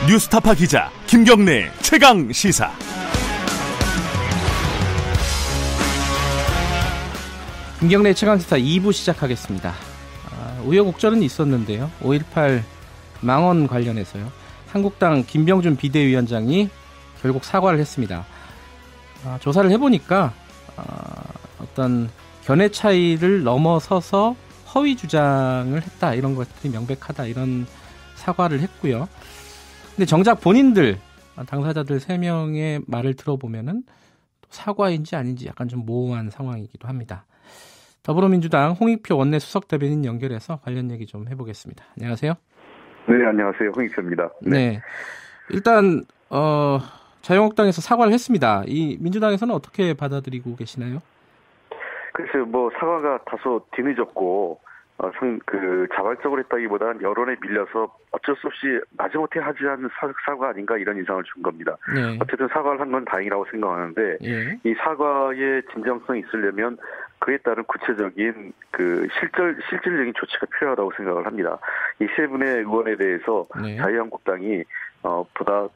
뉴스타파 기자 김경래 최강 시사. 김경래 최강시사 2부 시작하겠습니다. 우여곡절은 있었는데요. 5.18 망언 관련해서요. 한국당 김병준 비대위원장이 결국 사과를 했습니다. 조사를 해보니까 어떤 견해 차이를 넘어서서 허위 주장을 했다, 이런 것들이 명백하다, 이런 사과를 했고요. 근데 정작 본인들, 당사자들 3명의 말을 들어보면은 사과인지 아닌지 약간 좀 모호한 상황이기도 합니다. 더불어민주당 홍익표 원내 수석대변인 연결해서 관련 얘기 좀 해보겠습니다. 안녕하세요. 네, 안녕하세요. 홍익표입니다. 네. 일단 자유한국당에서 사과를 했습니다. 이 민주당에서는 어떻게 받아들이고 계시나요? 글쎄요, 사과가 다소 뒤늦었고, 자발적으로 했다기보다는 여론에 밀려서 어쩔 수 없이 마지못해 하지 않은 사과 아닌가, 이런 인상을 준 겁니다. 네. 어쨌든 사과를 한 건 다행이라고 생각하는데, 예. 이 사과의 진정성이 있으려면 그에 따른 구체적인 실질적인 조치가 필요하다고 생각을 합니다. 이 세 분의 의원에 대해서 네. 자유한국당이 보다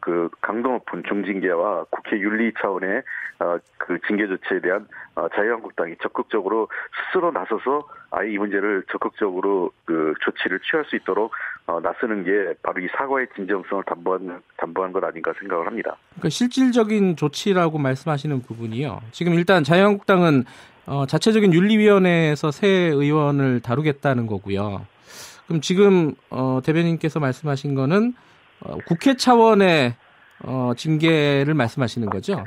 강도 높은 중징계와 국회 윤리 차원의 징계 조치에 대한 자유한국당이 적극적으로 스스로 나서서 아예 이 문제를 적극적으로 조치를 취할 수 있도록 나서는 게 바로 이 사과의 진정성을 담보한 것 아닌가 생각을 합니다. 그러니까 실질적인 조치라고 말씀하시는 부분이요. 지금 일단 자유한국당은 자체적인 윤리위원회에서 새 의원을 다루겠다는 거고요. 그럼 지금 대변인께서 말씀하신 거는 국회 차원의 징계를 말씀하시는 거죠?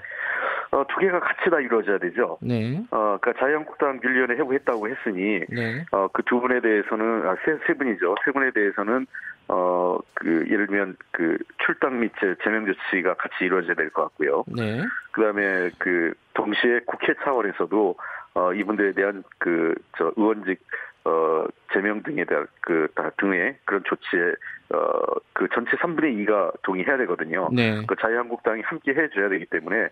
두 개가 같이 다 이루어져야 되죠. 네. 그러니까 자유한국당 윤리위원회 해보겠다고 했으니, 네. 그 두 분에 대해서는, 세 분이죠. 세 분에 대해서는, 예를 들면, 출당 및 제명 조치가 같이 이루어져야 될 것 같고요. 네. 그 다음에, 동시에 국회 차원에서도, 이분들에 대한 의원직, 제명 등에 대한 등의 그런 조치에 전체 3분의 2가 동의해야 되거든요. 네. 자유한국당이 함께 해줘야 되기 때문에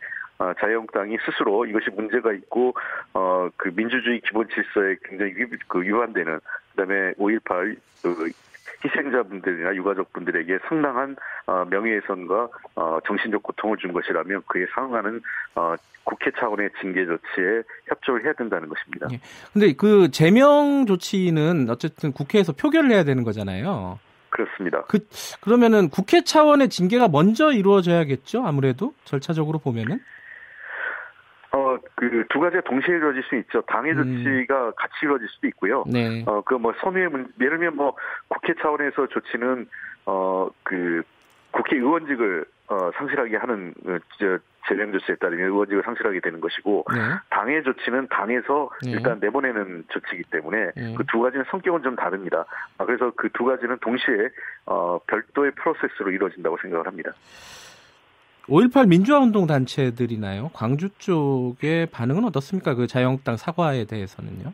자유한국당이 스스로 이것이 문제가 있고 민주주의 기본 질서에 굉장히 위반되는, 그다음에 5.18 희생자분들이나 유가족분들에게 상당한 명예훼손과 정신적 고통을 준 것이라면 그에 상응하는 국회 차원의 징계 조치에 협조를 해야 된다는 것입니다. 그런데 그 제명 조치는 어쨌든 국회에서 표결을 해야 되는 거잖아요. 그렇습니다. 그러면은 국회 차원의 징계가 먼저 이루어져야겠죠? 아무래도 절차적으로 보면은. 두 가지가 동시에 이루어질 수 있죠. 당의 조치가 같이 이루어질 수도 있고요. 네. 선의의 예를 들면 국회 차원에서 조치는, 국회의원직을, 상실하게 하는, 제명 조치에 따르면 의원직을 상실하게 되는 것이고, 네. 당의 조치는 당에서 네. 일단 내보내는 조치이기 때문에, 네. 그 두 가지는 성격은 좀 다릅니다. 그래서 그 두 가지는 동시에, 별도의 프로세스로 이루어진다고 생각을 합니다. 5.18 민주화운동 단체들이나요? 광주 쪽의 반응은 어떻습니까? 그 자유한국당 사과에 대해서는요?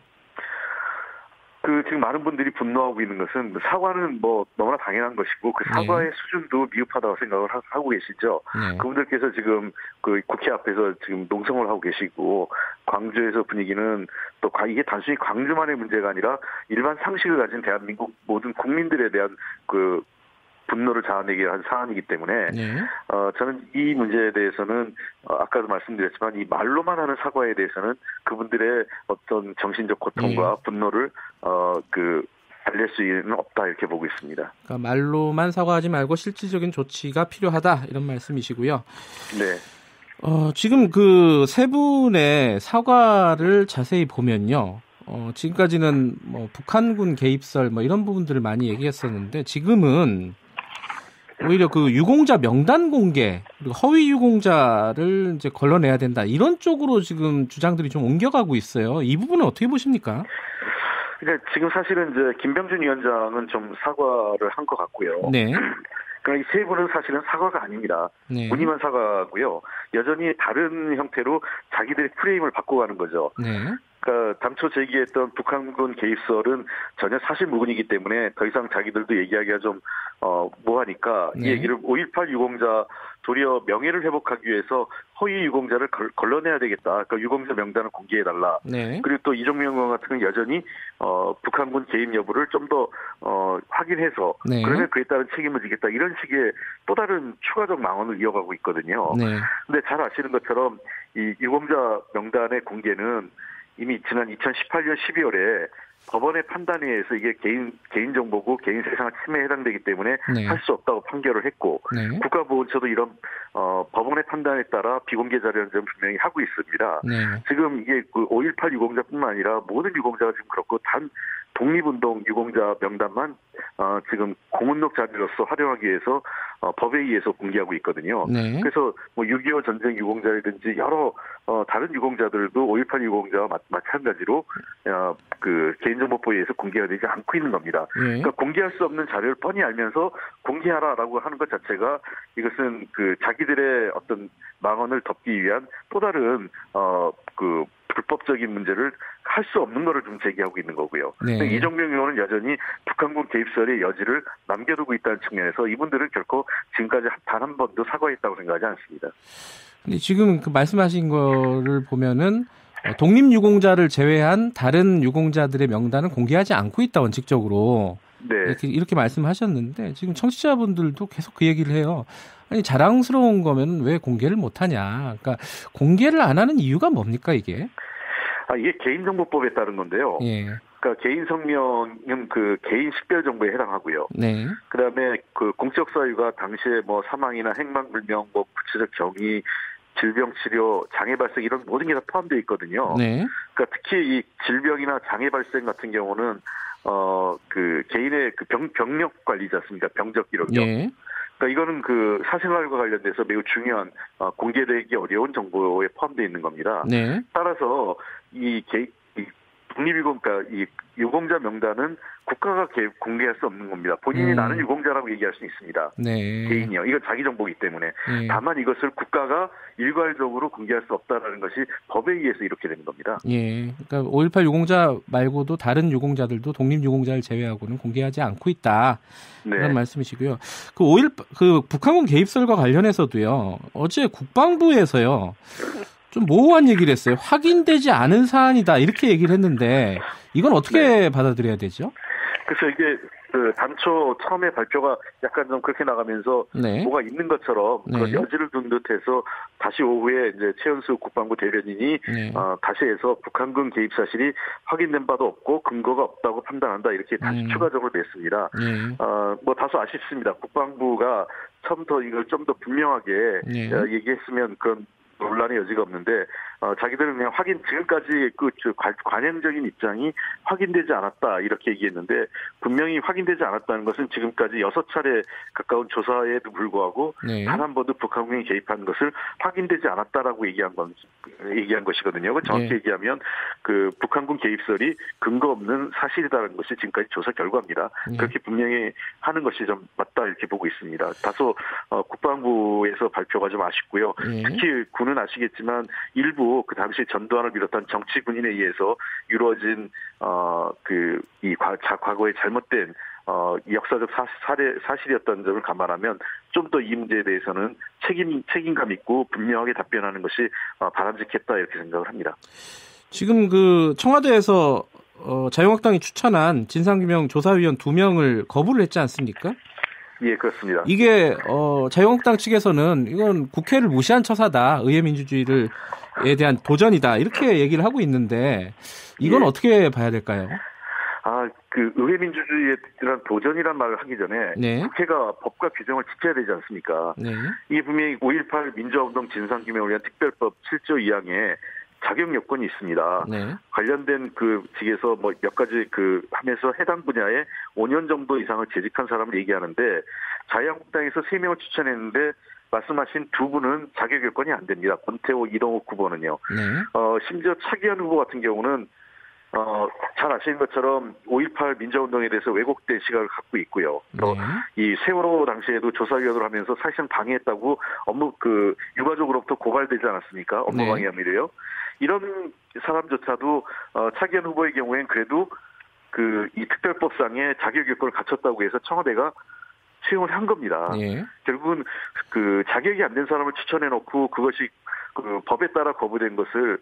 지금 많은 분들이 분노하고 있는 것은 사과는 너무나 당연한 것이고 그 사과의 수준도 미흡하다고 생각을 하고 계시죠. 네. 그분들께서 지금 국회 앞에서 지금 농성을 하고 계시고 광주에서 분위기는 또 이게 단순히 광주만의 문제가 아니라 일반 상식을 가진 대한민국 모든 국민들에 대한 분노를 자아내게 한 사안이기 때문에 네. 저는 이 문제에 대해서는 아까도 말씀드렸지만 이 말로만 하는 사과에 대해서는 그분들의 어떤 정신적 고통과 분노를 달랠 수는 없다, 이렇게 보고 있습니다. 그러니까 말로만 사과하지 말고 실질적인 조치가 필요하다, 이런 말씀이시고요. 네. 지금 세 분의 사과를 자세히 보면요. 지금까지는 북한군 개입설 이런 부분들을 많이 얘기했었는데 지금은 오히려 유공자 명단 공개, 그리고 허위 유공자를 이제 걸러내야 된다, 이런 쪽으로 지금 주장들이 좀 옮겨가고 있어요. 이 부분은 어떻게 보십니까? 그러니까 지금 사실은 이제 김병준 위원장은 좀 사과를 한 것 같고요. 네. 그러니까 이 세 분은 사실은 사과가 아닙니다. 네. 무늬만 사과고요. 여전히 다른 형태로 자기들의 프레임을 바꿔가는 거죠. 네. 그러니까 당초 제기했던 북한군 개입설은 전혀 사실무근이기 때문에 더 이상 자기들도 얘기하기가 좀 뭐하니까 이 얘기를 5.18 유공자 도리어 명예를 회복하기 위해서 허위 유공자를 걸러내야 되겠다. 그러니까 유공자 명단을 공개해달라. 네. 그리고 또 이종명 의원 같은 경우는 여전히 북한군 개입 여부를 좀 더 확인해서 네. 그러면 그에 따른 책임을 지겠다. 이런 식의 또 다른 추가적 망언을 이어가고 있거든요. 네. 근데 잘 아시는 것처럼 이 유공자 명단의 공개는 이미 지난 2018년 12월에 법원의 판단에 의해서 이게 개인 정보고 개인 세상 침해에 해당되기 때문에 네. 할 수 없다고 판결을 했고 네. 국가보훈처도 이런 법원의 판단에 따라 비공개 자료는 좀 분명히 하고 있습니다. 네. 지금 이게 그 5.18 유공자뿐만 아니라 모든 유공자가 지금 그렇고 단 독립운동 유공자 명단만 지금 공문록 자료로서 활용하기 위해서 법에 의해서 공개하고 있거든요. 네. 그래서 뭐 6.25 전쟁 유공자라든지 여러 다른 유공자들도 5.18 유공자와 마찬가지로 그 개인정보법에 의해서 공개가 되지 않고 있는 겁니다. 네. 그러니까 공개할 수 없는 자료를 뻔히 알면서 공개하라라고 하는 것 자체가 이것은 그 자기들의 어떤 망언을 덮기 위한 또 다른 그 불법적인 문제를 할 수 없는 거를 좀 제기하고 있는 거고요. 네. 이종명 의원은 여전히 북한군 개입설의 여지를 남겨두고 있다는 측면에서 이분들은 결코 지금까지 단 한 번도 사과했다고 생각하지 않습니다. 근데 지금 그 말씀하신 거를 보면은 독립유공자를 제외한 다른 유공자들의 명단은 공개하지 않고 있다 원칙적으로. 네. 이렇게 말씀하셨는데 지금 청취자분들도 계속 그 얘기를 해요. 아니 자랑스러운 거면 왜 공개를 못하냐. 그러니까 공개를 안 하는 이유가 뭡니까 이게? 이게 개인정보법에 따른 건데요. 예. 그러니까 개인 성명은 그 개인 식별 정보에 해당하고요. 네. 그다음에 그 공적 사유가 당시에 뭐 사망이나 행방불명, 뭐 구체적 경위, 질병 치료, 장애 발생 이런 모든 게 다 포함되어 있거든요. 네. 그러니까 특히 이 질병이나 장애 발생 같은 경우는 그 개인의 그 병력 관리지 않습니까? 병적 기록이요. 예. 그러니까 이거는 그 사생활과 관련돼서 매우 중요한 공개되기 어려운 정보에 포함되어 있는 겁니다. 네. 따라서 이 독립유공, 그러니까 이 유공자 명단은 국가가 공개할 수 없는 겁니다. 본인이 나는 유공자라고 얘기할 수 있습니다. 네. 개인이요. 이건 자기 정보이기 때문에. 네. 다만 이것을 국가가 일괄적으로 공개할 수 없다라는 것이 법에 의해서 이렇게 되는 겁니다. 예. 그러니까 5.18 유공자 말고도 다른 유공자들도 독립유공자를 제외하고는 공개하지 않고 있다. 네. 그런 말씀이시고요. 그 북한군 개입설과 관련해서도요. 어제 국방부에서요. 좀 모호한 얘기를 했어요. 확인되지 않은 사안이다 이렇게 얘기를 했는데 이건 어떻게 받아들여야 되죠? 그래서 이게 그 당초 처음에 발표가 약간 좀 그렇게 나가면서 네. 뭐가 있는 것처럼 네. 그런 여지를 둔 듯해서 다시 오후에 이제 최연수 국방부 대변인이 네. 다시 해서 북한군 개입 사실이 확인된 바도 없고 근거가 없다고 판단한다 이렇게 다시 추가적으로 냈습니다. 네. 뭐 다소 아쉽습니다. 국방부가 처음부터 이걸 좀 더 분명하게 네. 얘기했으면 그런 논란의 여지가 없는데 자기들은 그냥 지금까지 그 관행적인 입장이 확인되지 않았다 이렇게 얘기했는데 분명히 확인되지 않았다는 것은 지금까지 6차례 가까운 조사에도 불구하고 네. 단 한 번도 북한군이 개입한 것을 확인되지 않았다라고 얘기한 것이거든요. 정확히 네. 얘기하면 그 북한군 개입설이 근거 없는 사실이라는 것이 지금까지 조사 결과입니다. 네. 그렇게 분명히 하는 것이 좀 맞다 이렇게 보고 있습니다. 다소 국방부에서 발표가 좀 아쉽고요. 네. 특히 군은 아시겠지만 일부 그 당시 전두환을 비롯한 정치 군인에 의해서 이루어진 과거의 잘못된 역사적 사실이었다는 점을 감안하면 좀 더 이 문제에 대해서는 책임감 있고 분명하게 답변하는 것이 바람직했다 이렇게 생각을 합니다. 지금 그 청와대에서 자유한국당이 추천한 진상규명 조사위원 2명을 거부를 했지 않습니까? 예, 그렇습니다. 이게 자유한국당 측에서는 이건 국회를 무시한 처사다. 의회민주주의에 대한 도전이다. 이렇게 얘기를 하고 있는데 이건 어떻게 봐야 될까요? 그 의회민주주의에 대한 도전이란 말을 하기 전에 네. 국회가 법과 규정을 지켜야 되지 않습니까? 네. 이게 분명히 5.18 민주화운동 진상규명을 위한 특별법 7조 2항에 자격 요건이 있습니다. 네. 관련된 그 직에서 뭐 몇 가지 하면서 해당 분야에 5년 정도 이상을 재직한 사람을 얘기하는데 자유한국당에서 3명을 추천했는데 말씀하신 2분은 자격 요건이 안 됩니다. 권태호, 이동욱 후보는요. 네. 심지어 차기현 후보 같은 경우는 잘 아시는 것처럼 5.18 민주화운동에 대해서 왜곡된 시각을 갖고 있고요. 또 이 세월호 당시에도 조사위원으로 하면서 사실상 방해했다고 유가족으로부터 고발되지 않았습니까? 업무 방해 혐의로요. 이런 사람조차도 차기현 후보의 경우엔 그래도 이 특별법상의 자격 요건을 갖췄다고 해서 청와대가 수용을 한 겁니다. 예. 결국은 그 자격이 안 된 사람을 추천해놓고 그것이 그 법에 따라 거부된 것을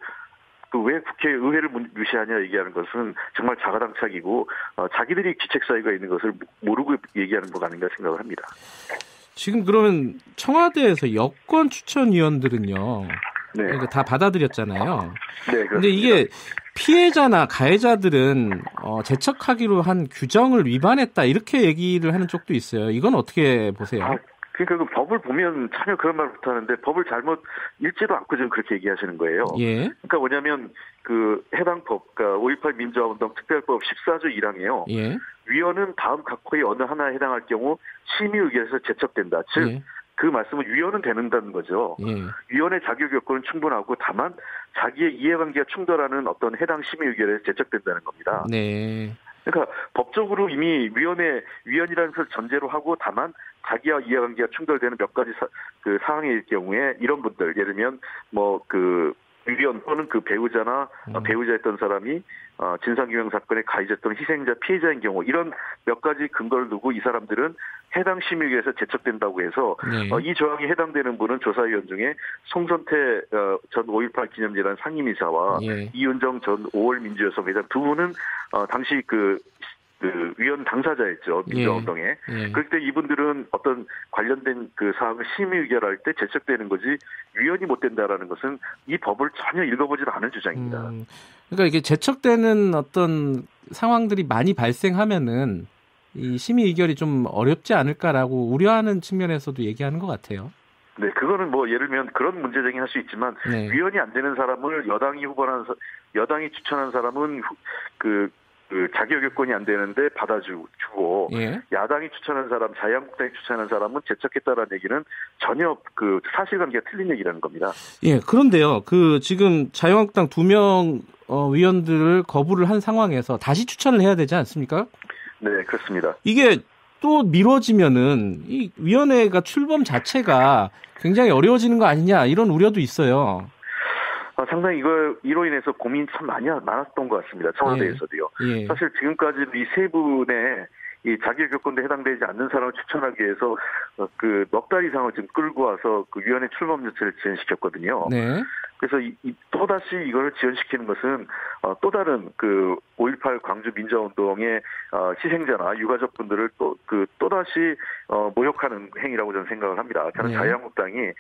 그 왜 국회의회를 무시하냐 얘기하는 것은 정말 자가당착이고 자기들이 기책사유가 있는 것을 모르고 얘기하는 것 아닌가 생각을 합니다. 지금 그러면 청와대에서 여권 추천위원들은요. 네. 그러니까 다 받아들였잖아요. 네. 그런데 이게 피해자나 가해자들은 제척하기로 한 규정을 위반했다 이렇게 얘기를 하는 쪽도 있어요. 이건 어떻게 보세요? 그러니까 그 법을 보면 참여 그런 말 못하는데 법을 잘못 읽지도 않고 지금 그렇게 얘기하시는 거예요. 예. 그러니까 뭐냐면 그 해당 법, 그러니까 5.18 민주화운동 특별법 14조 1항이에요. 예. 위원은 다음 각호의 어느 하나에 해당할 경우 심의 의결에서 제척된다. 즉, 예. 그 말씀은 위원은 되는다는 거죠. 예. 위원의 자격 요건은 충분하고 다만 자기의 이해관계가 충돌하는 어떤 해당 심의 의결에서 제척된다는 겁니다. 네. 그러니까 법적으로 이미 위원이라는 것을 전제로 하고 다만 자기와 이해관계가 충돌되는 몇 가지 사항일 경우에 이런 분들 예를 들면 뭐 그 위원 또는 그 배우자나 배우자였던 사람이 진상규명 사건의 가해자 또는 희생자 피해자인 경우 이런 몇 가지 근거를 두고 이 사람들은 해당 심의위에서 제척된다고 해서 네. 이 조항이 해당되는 분은 조사위원 중에 송선태 전 5.18 기념재단 상임이사와 예. 이윤정 전 5월 민주여성 회장 두 분은 당시 그 위원 당사자였죠. 민주화운동에. 예. 그럴 때 이분들은 어떤 관련된 그 사항을 심의 의결할 때 제척되는 거지 위원이 못 된다라는 것은 이 법을 전혀 읽어보지도 않은 주장입니다. 그러니까 이게 제척되는 어떤 상황들이 많이 발생하면은 이 심의 의결이 좀 어렵지 않을까라고 우려하는 측면에서도 얘기하는 것 같아요. 네, 그거는 뭐 예를 들면 그런 문제 제기할 수 있지만 네. 위원이 안 되는 사람을 여당이 추천한 사람은 그 자격 요건이 안 되는데 받아주고 예. 야당이 추천한 사람, 자유한국당이 추천한 사람은 제척했다라는 얘기는 전혀 그 사실관계가 틀린 얘기라는 겁니다. 예, 그런데요. 그 지금 자유한국당 2명 위원들을 거부를 한 상황에서 다시 추천을 해야 되지 않습니까? 네, 그렇습니다. 이게 또 미뤄지면은 이 위원회가 출범 자체가 굉장히 어려워지는 거 아니냐 이런 우려도 있어요. 상당히 이로 인해서 고민이 참 많았던 것 같습니다. 청와대에서도요. 예. 사실 지금까지 이 세 분의 이 자격 요건에 해당되지 않는 사람을 추천하기 위해서 그 넉 달 이상을 지금 끌고 와서 그 위원회 출범 자체를 지연시켰거든요. 네. 그래서 또다시 이걸 지연시키는 것은 또 다른 그 5.18 광주 민주화운동의 희생자나 유가족분들을 또다시 모욕하는 행위라고 저는 생각을 합니다. 저는 네. 자유한국당이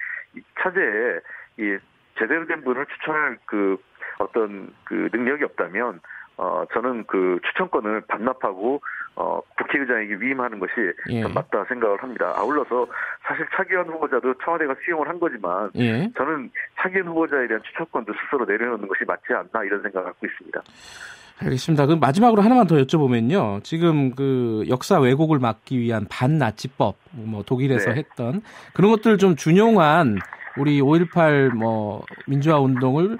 차제에 이 제대로 된 분을 추천할 그 어떤 그 능력이 없다면 저는 그 추천권을 반납하고 국회의장에게 위임하는 것이 예. 맞다 생각을 합니다. 아울러서 사실 차기현 후보자도 청와대가 수용을 한 거지만 예. 저는 차기현 후보자에 대한 추천권도 스스로 내려놓는 것이 맞지 않나 이런 생각을 갖고 있습니다. 알겠습니다. 그럼 마지막으로 하나만 더 여쭤보면요. 지금 그 역사 왜곡을 막기 위한 반나치법, 뭐 독일에서 네. 했던 그런 것들 좀 준용한 우리 5.18 민주화 운동을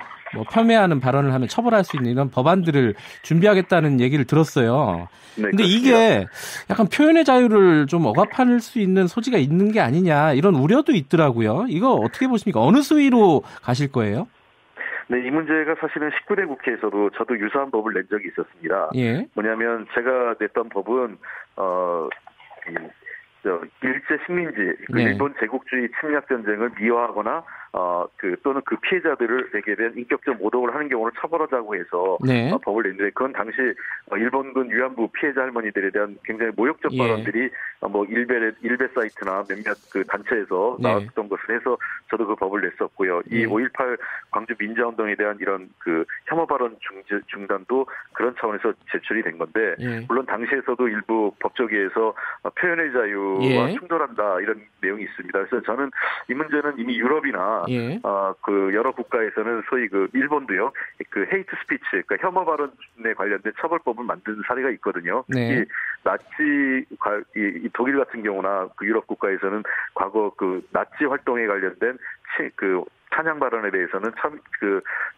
폄훼하는 발언을 하면 처벌할 수 있는 이런 법안들을 준비하겠다는 얘기를 들었어요. 네, 근데 그렇습니다. 이게 약간 표현의 자유를 좀 억압할 수 있는 소지가 있는 게 아니냐 이런 우려도 있더라고요. 이거 어떻게 보십니까? 어느 수위로 가실 거예요? 네, 이 문제가 사실은 19대 국회에서도 저도 유사한 법을 낸 적이 있었습니다. 예. 뭐냐면 제가 냈던 법은 일제 식민지, 네. 일본 제국주의 침략 전쟁을 미화하거나 또는 그 피해자들에게 대한 인격적 모독을 하는 경우를 처벌하자고 해서 네. 법을 냈는데 그건 당시 일본군 위안부 피해자 할머니들에 대한 굉장히 모욕적 예. 발언들이 일베 사이트나 몇몇 그 단체에서 네. 나왔던 것을 해서 저도 그 법을 냈었고요. 이 5.18 광주 민주화운동에 대한 이런 그 혐오 발언 중단도 그런 차원에서 제출이 된 건데 예. 물론 당시에서도 일부 법조계에서 표현의 자유와 예. 충돌한다 이런 내용이 있습니다. 그래서 저는 이 문제는 이미 유럽이나 예. 그 여러 국가에서는 소위 그 일본도요 그 헤이트 스피치 그러니까 혐오 발언에 관련된 처벌법을 만든 사례가 있거든요. 네. 이 독일 같은 경우나 그 유럽 국가에서는 과거 그 나치 활동에 관련된 그 찬양 발언에 대해서는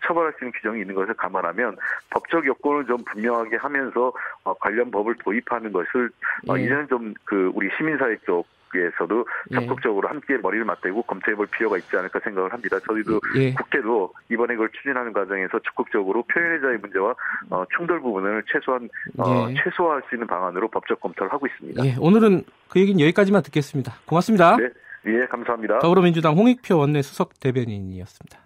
처벌할 수 있는 규정이 있는 것을 감안하면 법적 요건을 좀 분명하게 하면서 관련 법을 도입하는 것을 이제는 좀 그 우리 시민사회 쪽 쪽에서도 적극적으로 함께 머리를 맞대고 검토해볼 필요가 있지 않을까 생각을 합니다. 저희도 국회도 이번에 그걸 추진하는 과정에서 적극적으로 표현의 자유 문제와 충돌 부분을 최소화할 수 있는 방안으로 법적 검토를 하고 있습니다. 오늘은 그 얘기는 여기까지만 듣겠습니다. 고맙습니다. 네, 감사합니다. 더불어민주당 홍익표 원내 수석 대변인이었습니다.